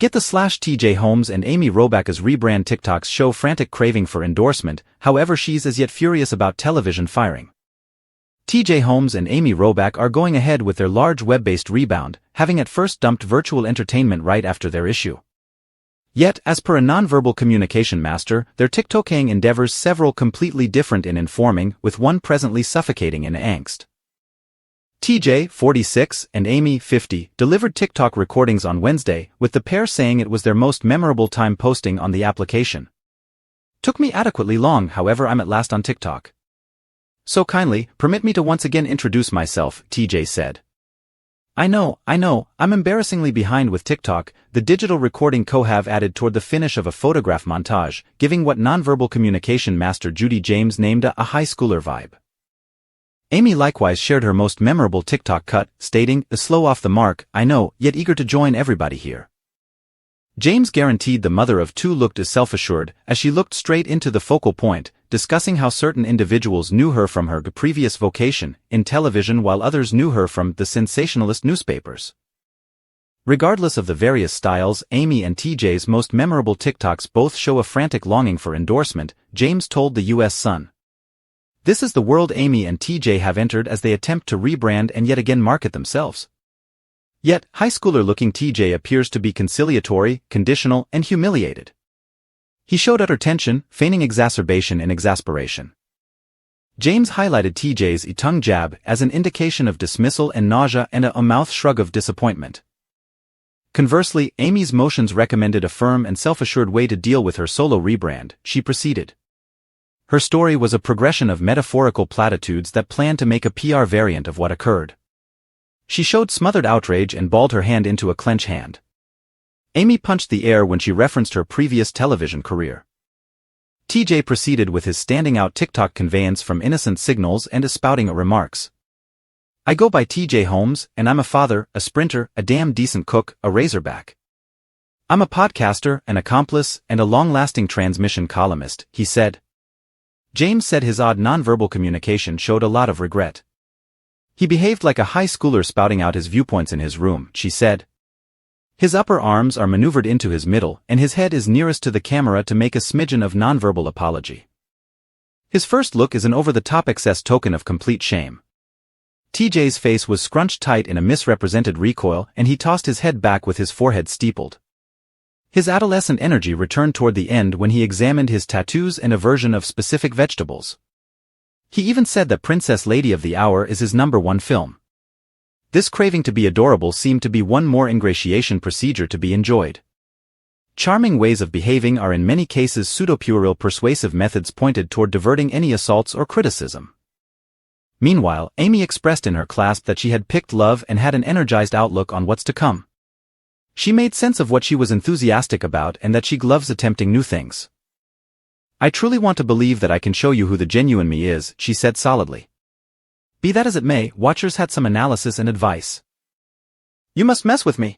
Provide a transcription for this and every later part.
Get the /TJ Holmes and Amy Robach's Rebrand TikToks show frantic craving for endorsement, however she's as yet furious about television firing. TJ Holmes and Amy Robach are going ahead with their large web-based rebound, having at first dumped virtual entertainment right after their issue. Yet, as per a nonverbal communication master, their TikToking endeavors several completely different in informing, with one presently suffocating in angst. TJ, 46, and Amy, 50, delivered TikTok recordings on Wednesday, with the pair saying it was their most memorable time posting on the application. Took me adequately long, however I'm at last on TikTok. So kindly, permit me to once again introduce myself, TJ said. I know, I'm embarrassingly behind with TikTok, the digital recording co-have added toward the finish of a photograph montage, giving what nonverbal communication master Judy James named a high schooler vibe. Amy likewise shared her most memorable TikTok cut, stating, slow off the mark, I know, yet eager to join everybody here. James guaranteed the mother of two looked as self-assured, as she looked straight into the focal point, discussing how certain individuals knew her from her previous vocation, in television, while others knew her from the sensationalist newspapers. Regardless of the various styles, Amy and TJ's most memorable TikToks both show a frantic longing for endorsement, James told the U.S. Sun. This is the world Amy and TJ have entered as they attempt to rebrand and yet again market themselves. Yet, high schooler-looking TJ appears to be conciliatory, conditional, and humiliated. He showed utter tension, feigning exacerbation and exasperation. James highlighted TJ's tongue jab as an indication of dismissal and nausea and a mouth shrug of disappointment. Conversely, Amy's motions recommended a firm and self-assured way to deal with her solo rebrand, she proceeded. Her story was a progression of metaphorical platitudes that planned to make a PR variant of what occurred. She showed smothered outrage and balled her hand into a clench hand. Amy punched the air when she referenced her previous television career. TJ proceeded with his standing-out TikTok conveyance from innocent signals and spouting remarks. I go by TJ Holmes, and I'm a father, a sprinter, a damn decent cook, a razorback. I'm a podcaster, an accomplice, and a long-lasting transmission columnist, he said. James said his odd nonverbal communication showed a lot of regret. He behaved like a high schooler spouting out his viewpoints in his room, she said. His upper arms are maneuvered into his middle, and his head is nearest to the camera to make a smidgen of nonverbal apology. His first look is an over-the-top excess token of complete shame. TJ's face was scrunched tight in a misrepresented recoil, and he tossed his head back with his forehead steepled. His adolescent energy returned toward the end when he examined his tattoos and aversion of specific vegetables. He even said that Princess Lady of the Hour is his #1 film. This craving to be adorable seemed to be one more ingratiation procedure to be enjoyed. Charming ways of behaving are in many cases pseudo-puerile persuasive methods pointed toward diverting any assaults or criticism. Meanwhile, Amy expressed in her clasp that she had picked love and had an energized outlook on what's to come. She made sense of what she was enthusiastic about and that she loves attempting new things. I truly want to believe that I can show you who the genuine me is, she said solidly. Be that as it may, watchers had some analysis and advice. You must mess with me.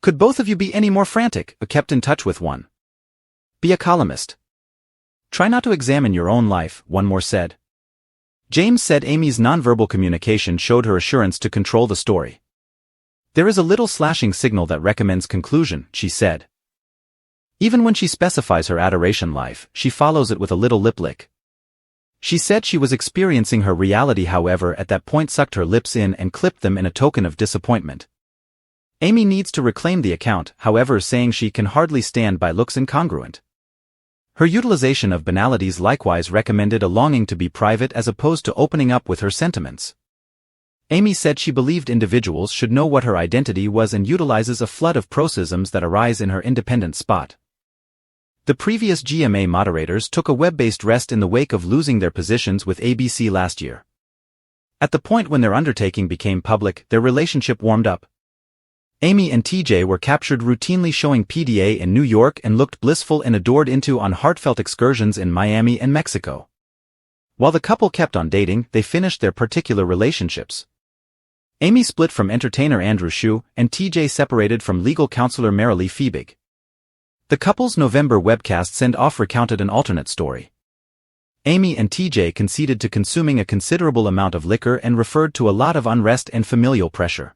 Could both of you be any more frantic, or kept in touch with one? Be a columnist. Try not to examine your own life, one more said. James said Amy's nonverbal communication showed her assurance to control the story. There is a little slashing signal that recommends conclusion, she said. Even when she specifies her adoration life, she follows it with a little lip lick. She said she was experiencing her reality, however, at that point sucked her lips in and clipped them in a token of disappointment. Amy needs to reclaim the account, however, saying she can hardly stand by looks incongruent. Her utilization of banalities likewise recommended a longing to be private as opposed to opening up with her sentiments. Amy said she believed individuals should know what her identity was and utilizes a flood of prosisms that arise in her independent spot. The previous GMA moderators took a web-based rest in the wake of losing their positions with ABC last year. At the point when their undertaking became public, their relationship warmed up. Amy and TJ were captured routinely showing PDA in New York and looked blissful and adored into on heartfelt excursions in Miami and Mexico. While the couple kept on dating, they finished their particular relationships. Amy split from entertainer Andrew Shue, and TJ separated from legal counselor Marilee Fiebig. The couple's November webcast send-off recounted an alternate story. Amy and TJ conceded to consuming a considerable amount of liquor and referred to a lot of unrest and familial pressure.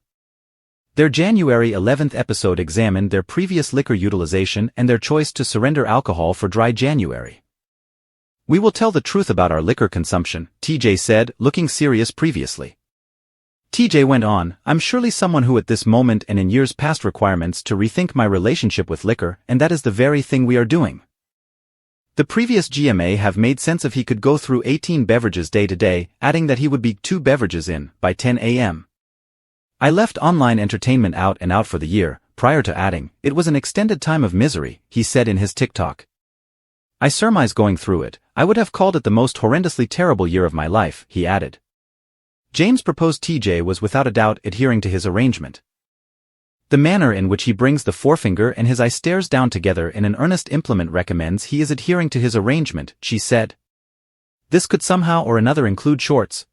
Their January 11th episode examined their previous liquor utilization and their choice to surrender alcohol for dry January. "We will tell the truth about our liquor consumption," TJ said, looking serious previously. TJ went on, "I'm surely someone who at this moment and in years past requirements to rethink my relationship with liquor, and that is the very thing we are doing." The previous GMA have made sense of he could go through 18 beverages day to day, adding that he would be 2 beverages in by 10 a.m. "I left online entertainment out and out for the year," prior to adding, "It was an extended time of misery," he said in his TikTok. "I surmise going through it, I would have called it the most horrendously terrible year of my life," he added. James proposed TJ was without a doubt adhering to his arrangement. "The manner in which he brings the forefinger and his eye stares down together in an earnest implement recommends he is adhering to his arrangement," she said. "This could somehow or another include shorts.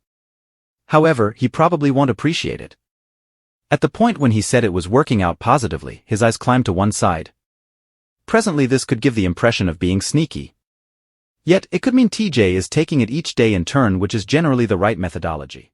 However, he probably won't appreciate it." At the point when he said it was working out positively, his eyes climbed to one side. Presently this could give the impression of being sneaky. Yet, it could mean TJ is taking it each day in turn, which is generally the right methodology.